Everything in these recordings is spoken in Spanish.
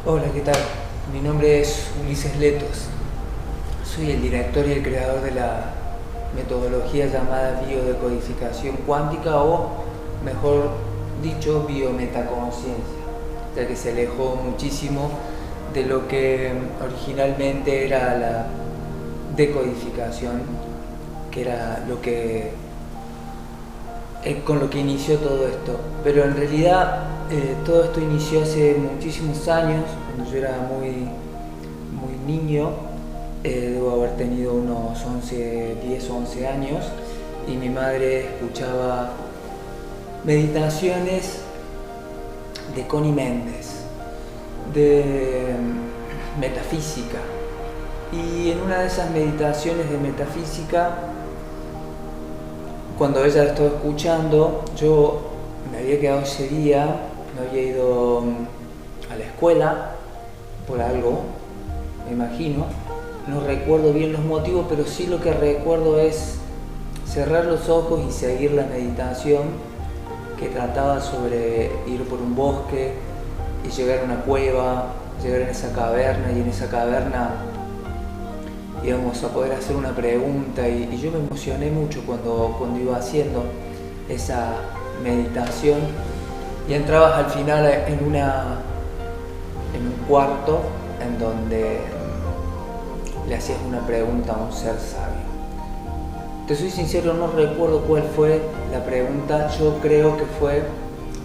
Hola, ¿qué tal? Mi nombre es Ulises Letos. Soy el director y el creador de la metodología llamada biodecodificación cuántica o, mejor dicho, biometaconsciencia, ya que se alejó muchísimo de lo que originalmente era la decodificación, que era lo que con lo que inició todo esto. Pero en realidad todo esto inició hace muchísimos años, cuando yo era muy niño. Debo haber tenido unos 10 o 11 años, y mi madre escuchaba meditaciones de Connie Méndez, de metafísica. Y en una de esas meditaciones de metafísica, cuando ella la estaba escuchando, yo me había quedado ese día, no había ido a la escuela por algo, me imagino. No recuerdo bien los motivos, pero sí lo que recuerdo es cerrar los ojos y seguir la meditación, que trataba sobre ir por un bosque y llegar a una cueva, llegar a esa caverna, y en esa caverna íbamos a poder hacer una pregunta, y yo me emocioné mucho cuando iba haciendo esa meditación, y entrabas al final en un cuarto en donde le hacías una pregunta a un ser sabio. Te soy sincero, no recuerdo cuál fue la pregunta. Yo creo que fue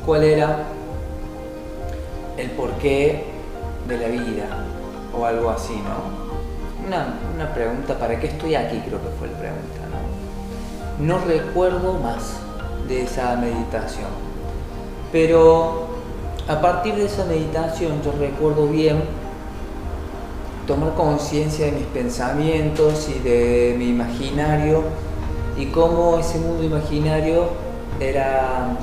cuál era el porqué de la vida o algo así, ¿no? Una pregunta, ¿para qué estoy aquí? Creo que fue la pregunta, ¿no? No recuerdo más de esa meditación, pero a partir de esa meditación yo recuerdo bien tomar conciencia de mis pensamientos y de mi imaginario, y cómo ese mundo imaginario era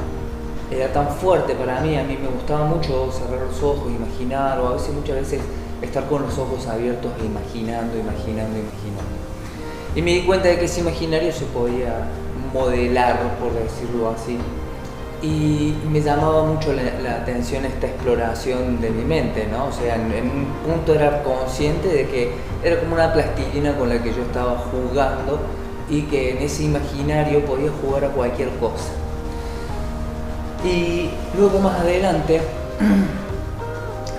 tan fuerte para mí. A mí me gustaba mucho cerrar los ojos, imaginar, o a veces, muchas veces, estar con los ojos abiertos e imaginando. Y me di cuenta de que ese imaginario se podía modelar, por decirlo así. Y me llamaba mucho la atención esta exploración de mi mente, ¿no? O sea, en un punto era consciente de que era como una plastilina con la que yo estaba jugando, y que en ese imaginario podía jugar a cualquier cosa. Y luego, más adelante,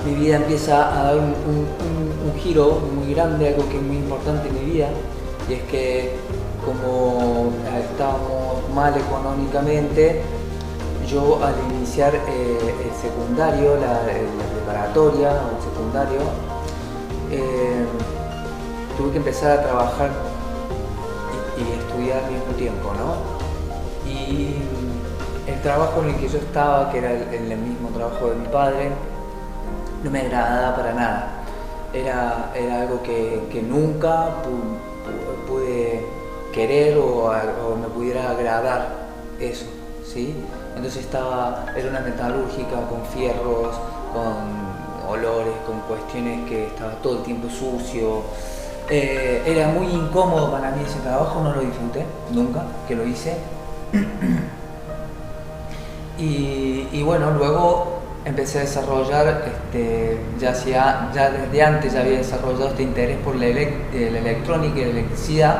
mi vida empieza a dar un giro muy grande, algo que es muy importante en mi vida, y es que, como estábamos mal económicamente, yo, al iniciar el secundario, la preparatoria o el secundario, tuve que empezar a trabajar y estudiar al mismo tiempo, ¿no? Y el trabajo en el que yo estaba, que era el mismo trabajo de mi padre, no me agradaba para nada. Era algo que nunca pude querer o me pudiera agradar eso, ¿sí? Entonces era una metalúrgica con fierros, con olores, con cuestiones, que estaba todo el tiempo sucio. Era muy incómodo para mí ese trabajo, no lo disfruté nunca que lo hice. Y bueno, luego empecé a desarrollar, ya desde antes ya había desarrollado este interés por la electrónica y la electricidad.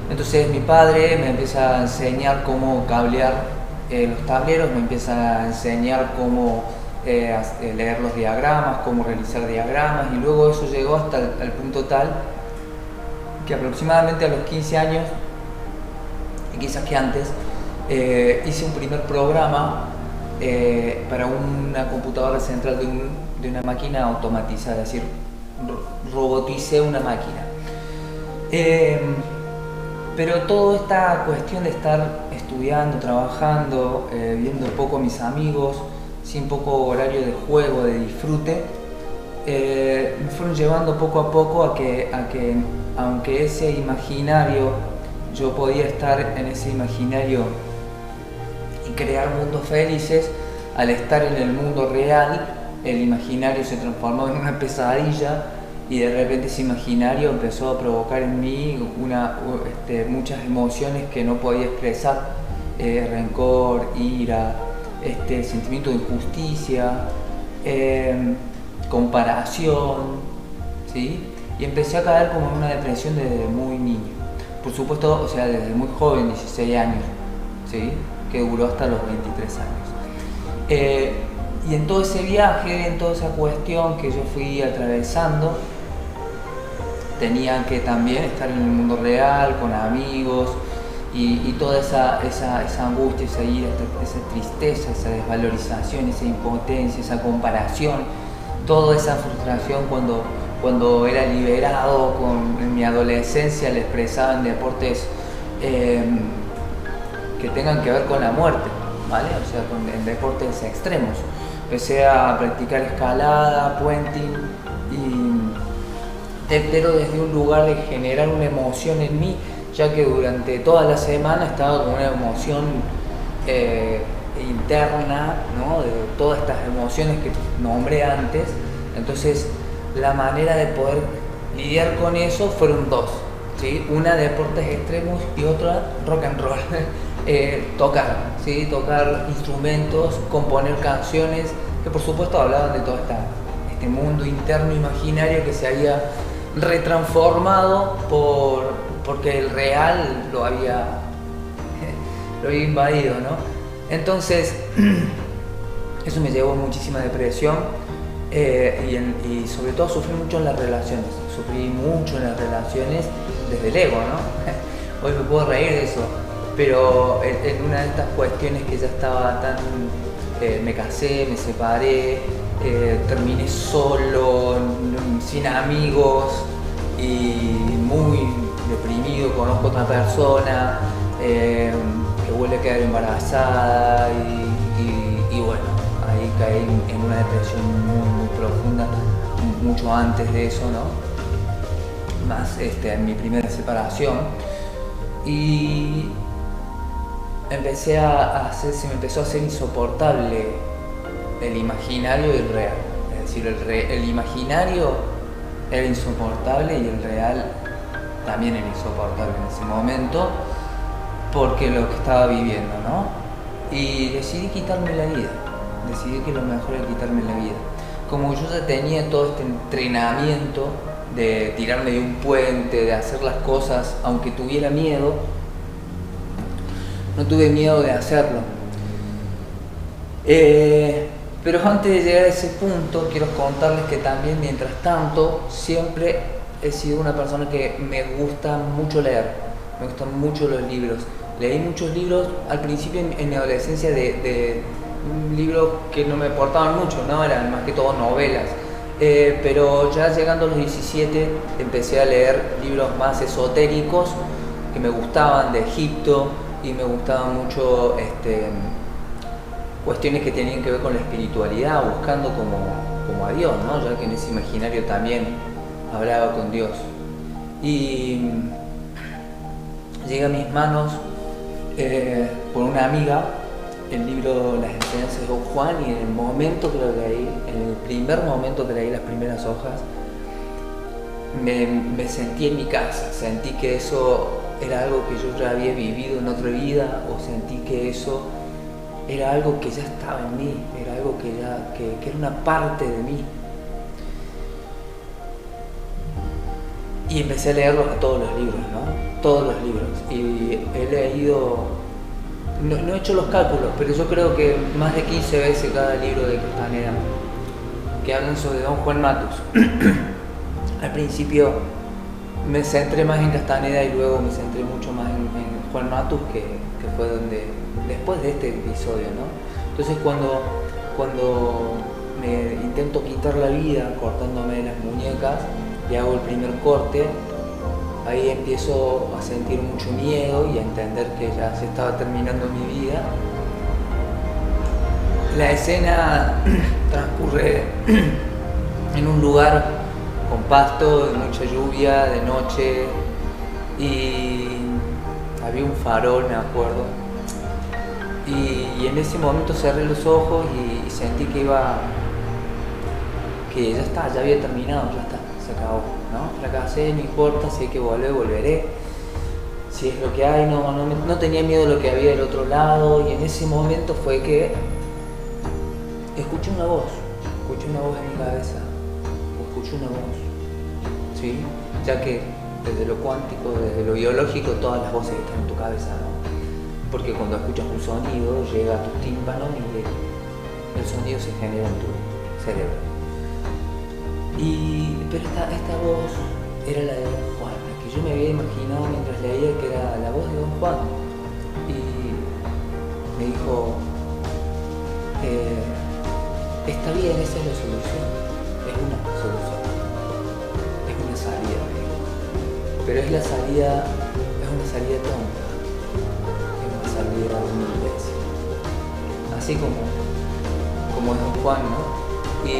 Entonces mi padre me empieza a enseñar cómo cablear los tableros, me empieza a enseñar cómo leer los diagramas, cómo realizar diagramas, y luego eso llegó hasta el punto tal que aproximadamente a los 15 años, y quizás que antes, hice un primer programa para una computadora central de una máquina automatizada, es decir, roboticé una máquina. Pero toda esta cuestión de estar estudiando, trabajando, viendo poco a mis amigos, sin poco horario de juego, de disfrute, me fueron llevando poco a poco a que aunque ese imaginario, yo podía estar en ese imaginario y crear mundos felices, al estar en el mundo real, el imaginario se transformó en una pesadilla, y de repente ese imaginario empezó a provocar en mí muchas emociones que no podía expresar, rencor, ira, sentimiento de injusticia, comparación, ¿sí? Y empecé a caer como en una depresión desde muy niño. Por supuesto, o sea, desde muy joven, 16 años, ¿sí? Que duró hasta los 23 años. Y en todo ese viaje, en toda esa cuestión que yo fui atravesando, tenía que también estar en el mundo real, con amigos, y toda esa angustia, esa ira, esa tristeza, esa desvalorización, esa impotencia, esa comparación, toda esa frustración cuando era liberado en mi adolescencia, le expresaba en deportes que tengan que ver con la muerte, ¿vale? O sea, en deportes extremos. Empecé a practicar escalada, puenting, pero desde un lugar de generar una emoción en mí, ya que durante toda la semana estaba con una emoción interna, ¿no? De todas estas emociones que nombré antes. Entonces, la manera de poder lidiar con eso fueron dos, ¿sí? Una deportes extremos y otra rock and roll. Tocar, ¿sí? Tocar instrumentos, componer canciones que por supuesto hablaban de todo este mundo interno imaginario que se había retransformado porque el real lo había invadido, ¿no? Entonces eso me llevó a muchísima depresión y sobre todo sufrí mucho en las relaciones, desde el ego, ¿no? Hoy me puedo reír de eso, pero en una de estas cuestiones que ya estaba tan... me casé, me separé, terminé solo, sin amigos y muy deprimido, conozco a otra persona que vuelve a quedar embarazada y bueno, ahí caí en una depresión muy profunda, mucho antes de eso, ¿no? Más en mi primera separación, y se me empezó a hacer insoportable el imaginario y el real. Es decir, el imaginario era insoportable y el real también era insoportable en ese momento, porque lo que estaba viviendo, ¿no? Y decidí quitarme la vida, decidí que lo mejor era quitarme la vida. Como yo ya tenía todo este entrenamiento de tirarme de un puente, de hacer las cosas aunque tuviera miedo, no tuve miedo de hacerlo. Pero antes de llegar a ese punto, quiero contarles que también, mientras tanto, siempre he sido una persona que me gusta mucho leer, me gustan mucho los libros. Leí muchos libros al principio en mi adolescencia de libros que no me aportaban mucho, ¿no? Eran más que todo novelas. Pero ya llegando a los 17 empecé a leer libros más esotéricos que me gustaban, de Egipto, y me gustaban mucho cuestiones que tenían que ver con la espiritualidad, buscando como a Dios, ¿no? Ya que en ese imaginario también hablaba con Dios. Y llega a mis manos por una amiga el libro Las enseñanzas de Don Juan, y en el momento que lo leí, en el primer momento que leí las primeras hojas, me sentí en mi casa, sentí que eso era algo que yo ya había vivido en otra vida, o sentí que eso era algo que ya estaba en mí, era algo que era una parte de mí. Y empecé a leerlos a todos los libros, ¿no? Todos los libros. Y he leído, no he hecho los cálculos, pero yo creo que más de 15 veces cada libro de Castaneda, que hablan sobre Don Juan Matus. Al principio me centré más en Castaneda y luego me centré mucho más en Juan Matus, que fue donde, después de este episodio, ¿no? Entonces cuando me intento quitar la vida cortándome las muñecas y hago el primer corte, ahí empiezo a sentir mucho miedo y a entender que ya se estaba terminando mi vida. La escena transcurre en un lugar con pasto, de mucha lluvia, de noche, y había un farol, me acuerdo, y en ese momento cerré los ojos y sentí que ya está, ya había terminado, ya está, se acabó, ¿no? Fracasé, no importa, si hay que volveré, si es lo que hay, no tenía miedo de lo que había del otro lado. Y en ese momento fue que escuché una voz en mi cabeza, escucho una voz, ¿sí? Ya que desde lo cuántico, desde lo biológico, todas las voces están en tu cabeza, ¿no? Porque cuando escuchas un sonido, llega a tus tímpanos y el sonido se genera en tu cerebro. Pero esta voz era la de Don Juan, la que yo me había imaginado mientras leía que era la voz de Don Juan. Y me dijo, está bien, esa es la solución, es una solución, es una salida, me dijo. Pero es una salida tonta, es una salida de una iglesia. Así como es Don Juan, ¿no? Y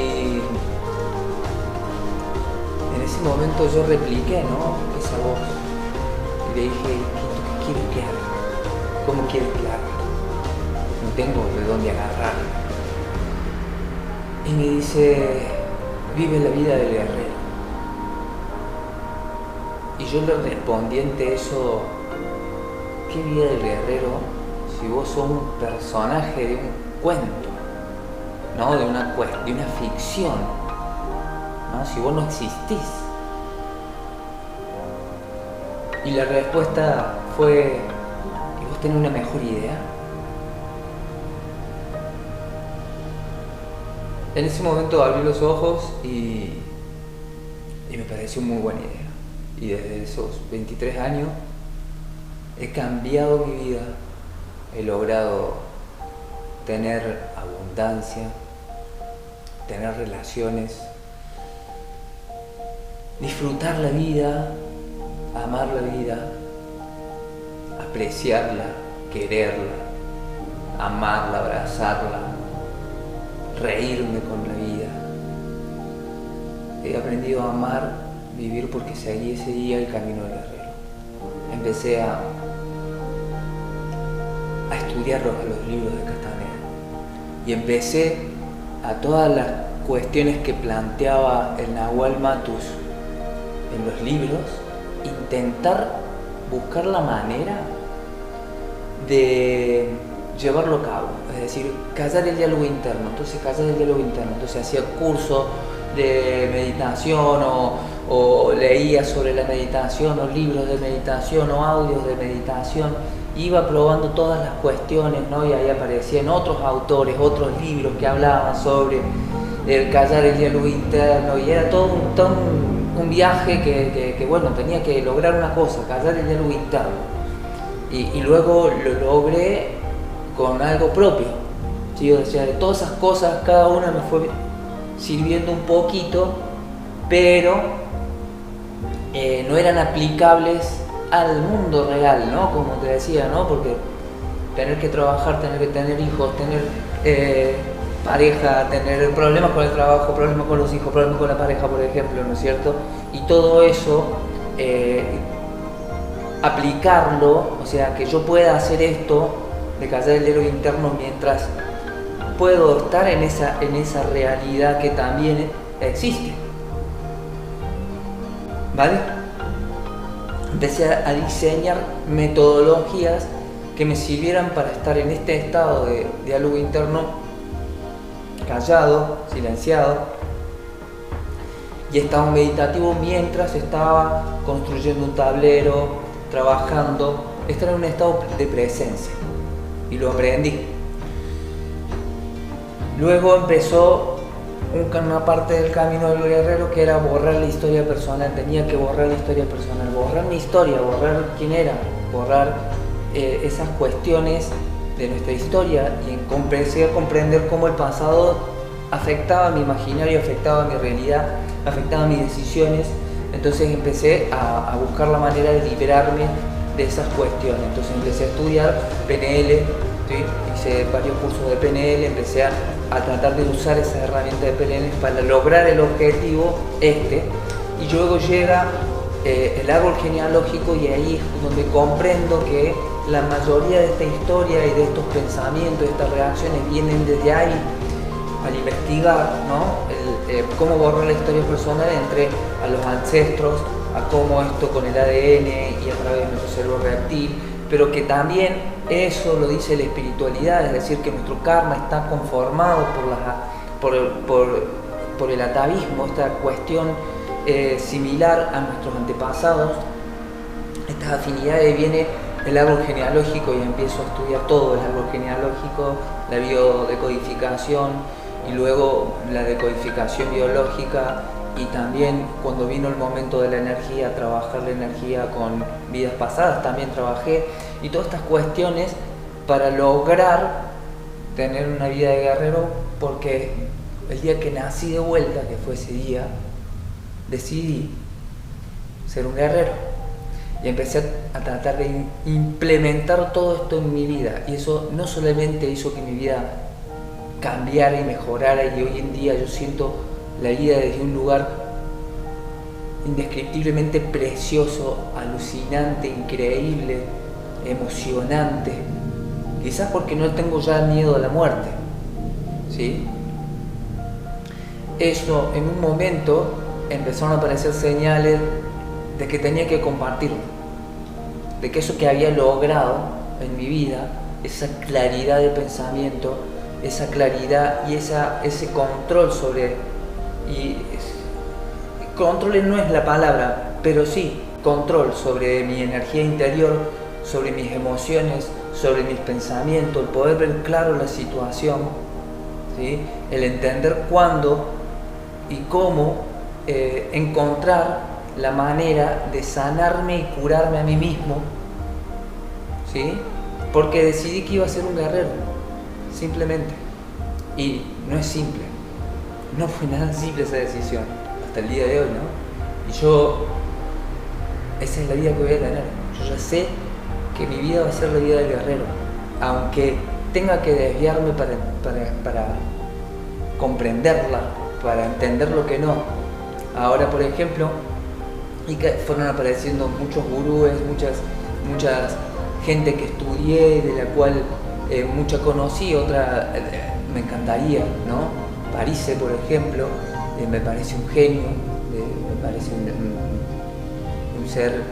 en ese momento yo repliqué, ¿no? Esa voz. Y le dije, ¿qué quieres que haga? ¿Cómo quieres que haga? No tengo de dónde agarrar. Y me dice, vive la vida del guerrero. Y yo le respondí ante eso, ¿qué vida del guerrero si vos sos un personaje de un cuento, ¿no? De una ficción, ¿no? Si vos no existís. Y la respuesta fue, ¿y vos tenés una mejor idea? En ese momento abrí los ojos y me pareció muy buena idea. Y desde esos 23 años he cambiado mi vida, he logrado tener abundancia, tener relaciones, disfrutar la vida, amar la vida, apreciarla, quererla, amarla, abrazarla, reírme con la vida. He aprendido a amar, vivir porque seguí ese día el camino del guerrero. Empecé a estudiar los libros de Castaneda y empecé a todas las cuestiones que planteaba el Nahuel Matus en los libros, intentar buscar la manera de llevarlo a cabo, es decir, callar el diálogo interno. Entonces hacía cursos de meditación o leía sobre la meditación o libros de meditación o audios de meditación, iba probando todas las cuestiones, ¿no? Y ahí aparecían otros autores, otros libros que hablaban sobre el callar el diálogo interno, y era todo un viaje que bueno, tenía que lograr una cosa, callar el diálogo interno, y luego lo logré con algo propio, ¿sí? O sea, de todas esas cosas cada una me fue sirviendo un poquito, pero no eran aplicables al mundo real, ¿no? Como te decía, ¿no? Porque tener que trabajar, tener que tener hijos, tener pareja, tener problemas con el trabajo, problemas con los hijos, problemas con la pareja, por ejemplo, ¿no es cierto? Y todo eso, aplicarlo, o sea, que yo pueda hacer esto de callar el diálogo interno mientras puedo estar en esa realidad que también existe, ¿vale? Empecé a diseñar metodologías que me sirvieran para estar en este estado de diálogo interno, callado, silenciado, y estado meditativo mientras estaba construyendo un tablero, trabajando. Esto era un estado de presencia y lo aprendí. Luego empezó una parte del camino del guerrero que era borrar la historia personal. Tenía que borrar la historia personal, borrar mi historia, borrar quién era, borrar esas cuestiones de nuestra historia, y empecé a comprender cómo el pasado afectaba mi imaginario, afectaba mi realidad, afectaba mis decisiones. Entonces empecé a buscar la manera de liberarme de esas cuestiones. Entonces empecé a estudiar PNL, ¿sí? Hice varios cursos de PNL, empecé a tratar de usar esas herramientas de PNL para lograr el objetivo y luego llega el árbol genealógico, y ahí es donde comprendo que la mayoría de esta historia y de estos pensamientos, de estas reacciones vienen desde ahí. Al investigar, ¿no? Cómo borrar la historia personal, entré a los ancestros, a cómo esto con el ADN y a través de nuestro cerebro reptil, pero que también eso lo dice la espiritualidad, es decir, que nuestro karma está conformado por por el atavismo, esta cuestión similar a nuestros antepasados, estas afinidades, viene el árbol genealógico y empiezo a estudiar todo el árbol genealógico, la biodecodificación y luego la decodificación biológica, y también cuando vino el momento de la energía, trabajar la energía con vidas pasadas, también trabajé, y todas estas cuestiones para lograr tener una vida de guerrero, porque el día que nací de vuelta, que fue ese día, decidí ser un guerrero y empecé a tratar de implementar todo esto en mi vida, y eso no solamente hizo que mi vida cambiara y mejorara, y hoy en día yo siento la vida desde un lugar indescriptiblemente precioso, alucinante, increíble, emocionante, quizás porque no tengo ya miedo a la muerte, ¿sí? Eso, en un momento empezaron a aparecer señales de que tenía que compartirlo, de que eso que había logrado en mi vida, esa claridad de pensamiento, esa claridad y ese control sobre, control no es la palabra, pero sí control sobre mi energía interior, sobre mis emociones, sobre mis pensamientos, el poder ver claro la situación, ¿sí? El entender cuándo y cómo encontrar la manera de sanarme y curarme a mí mismo, ¿sí? Porque decidí que iba a ser un guerrero, simplemente. Y no es simple, no fue nada simple esa decisión, hasta el día de hoy, ¿no? Y esa es la vida que voy a tener. Yo ya sé que mi vida va a ser la vida del guerrero, aunque tenga que desviarme para comprenderla, para entender lo que no. Ahora, por ejemplo, y que fueron apareciendo muchos gurúes, muchas gente que estudié, de la cual mucha conocí, otra me encantaría, ¿no? Parise, por ejemplo, me parece un genio, me parece un ser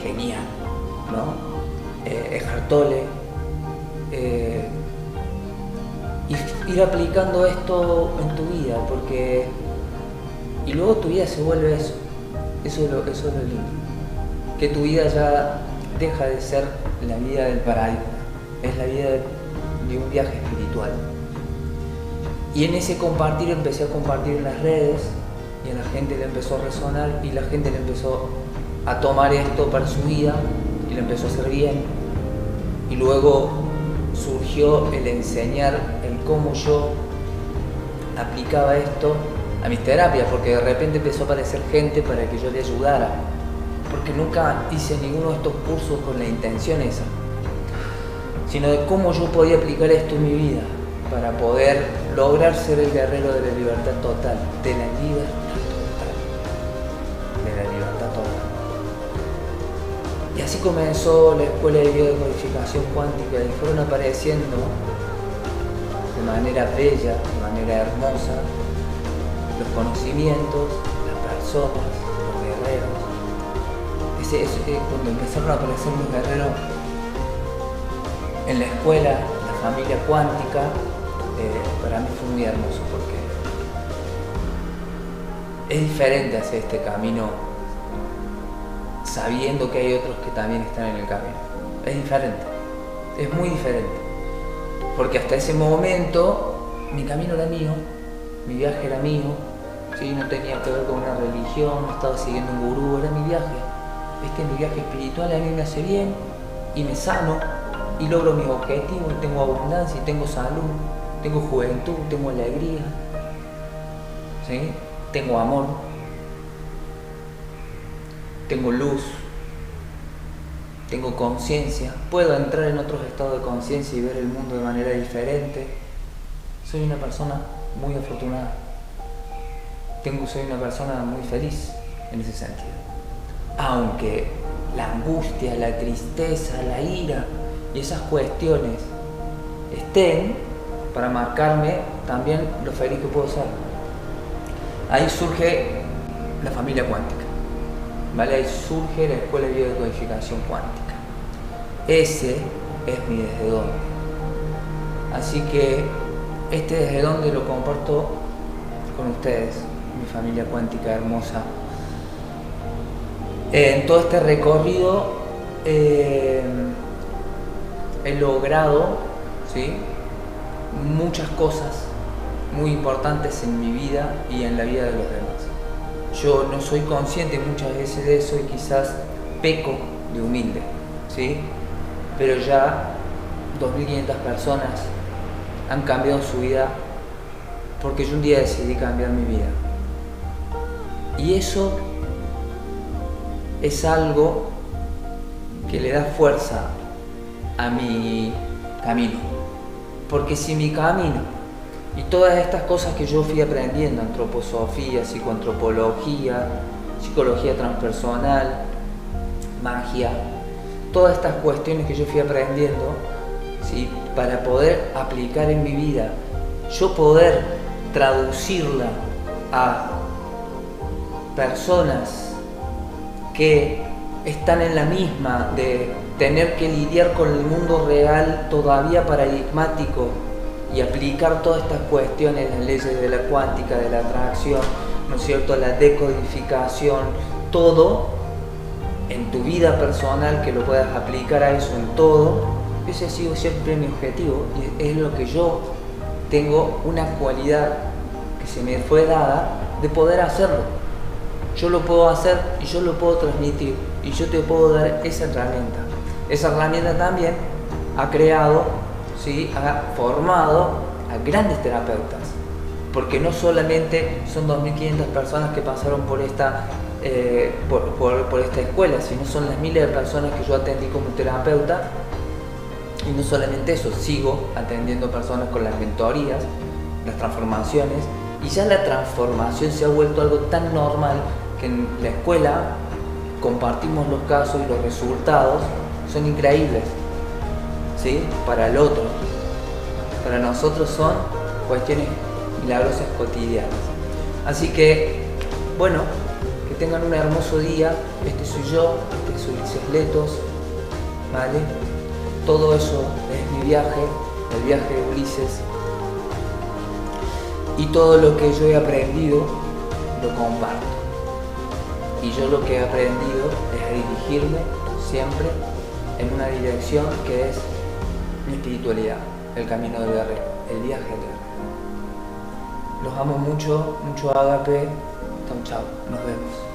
genial, ¿no? Eckhart Tolle, y ir aplicando esto en tu vida, porque y luego tu vida se vuelve eso es lo lindo, que tu vida ya deja de ser la vida del paraíso, es la vida de un viaje espiritual. Y en ese compartir empecé a compartir en las redes, y a la gente le empezó a resonar, y la gente le empezó a tomar esto para su vida y le empezó a hacer bien. Y luego surgió el enseñar el cómo yo aplicaba esto a mis terapias, porque de repente empezó a aparecer gente para que yo le ayudara, porque nunca hice ninguno de estos cursos con la intención esa, sino de cómo yo podía aplicar esto en mi vida para poder lograr ser el guerrero de la libertad total, de la libertad total. Y así comenzó la escuela de biodecodificación cuántica, y fueron apareciendo de manera bella, de manera hermosa, los conocimientos, las personas, los guerreros. Cuando empezaron a aparecer los guerreros en la escuela, la familia cuántica, para mí fue muy hermoso, porque es diferente hacer este camino sabiendo que hay otros que también están en el camino. Es diferente, es muy diferente, porque hasta ese momento mi camino era mío, mi viaje era mío, ¿sí? No tenía que ver con una religión, no estaba siguiendo un gurú, era mi viaje. Este es mi viaje espiritual, a mí me hace bien y me sano y logro mis objetivos, y tengo abundancia, y tengo salud, tengo juventud, tengo alegría, ¿sí? Tengo amor, tengo luz, tengo conciencia, puedo entrar en otros estados de conciencia y ver el mundo de manera diferente. Soy una persona muy afortunada, soy una persona muy feliz en ese sentido. Aunque la angustia, la tristeza, la ira y esas cuestiones estén para marcarme también lo feliz que puedo ser. Ahí surge la familia cuántica, ¿vale? Ahí surge la escuela de biodecodificación cuántica. Ese es mi desde dónde. Así que este desde dónde lo comparto con ustedes, mi familia cuántica hermosa. En todo este recorrido he logrado, ¿sí?, muchas cosas muy importantes en mi vida y en la vida de los demás. Yo no soy consciente muchas veces de eso y quizás peco de humilde, ¿sí? Pero ya 2.500 personas han cambiado su vida porque yo un día decidí cambiar mi vida. Y eso es algo que le da fuerza a mi camino. Porque si mi camino y todas estas cosas que yo fui aprendiendo, antroposofía, psicoantropología, psicología transpersonal, magia, todas estas cuestiones que yo fui aprendiendo, ¿sí?, para poder aplicar en mi vida, yo poder traducirla a personas que están en la misma de tener que lidiar con el mundo real todavía paradigmático y aplicar todas estas cuestiones, las leyes de la cuántica, de la atracción, ¿no es cierto?, la decodificación, todo en tu vida personal, que lo puedas aplicar a eso en todo. Ese ha sido siempre mi objetivo y es lo que yo tengo, una cualidad que se me fue dada de poder hacerlo. Yo lo puedo hacer y yo lo puedo transmitir y yo te puedo dar esa herramienta. Esa herramienta también ha creado, ¿sí?, ha formado a grandes terapeutas, porque no solamente son 2.500 personas que pasaron por esta por esta escuela, sino son las miles de personas que yo atendí como terapeuta. Y no solamente eso, sigo atendiendo personas con las mentorías, las transformaciones, y ya la transformación se ha vuelto algo tan normal que en la escuela compartimos los casos y los resultados son increíbles, ¿sí?, para el otro. Para nosotros son cuestiones milagrosas cotidianas. Así que, bueno, que tengan un hermoso día. Este soy yo, este soy Ulises Letos, ¿vale? Todo eso es mi viaje, el viaje de Ulises. Y todo lo que yo he aprendido lo comparto. Y yo lo que he aprendido es a dirigirme siempre en una dirección que es mi espiritualidad, el camino del guerrero, el viaje del guerrero. Los amo mucho, mucho ágape. Chau, chau, nos vemos.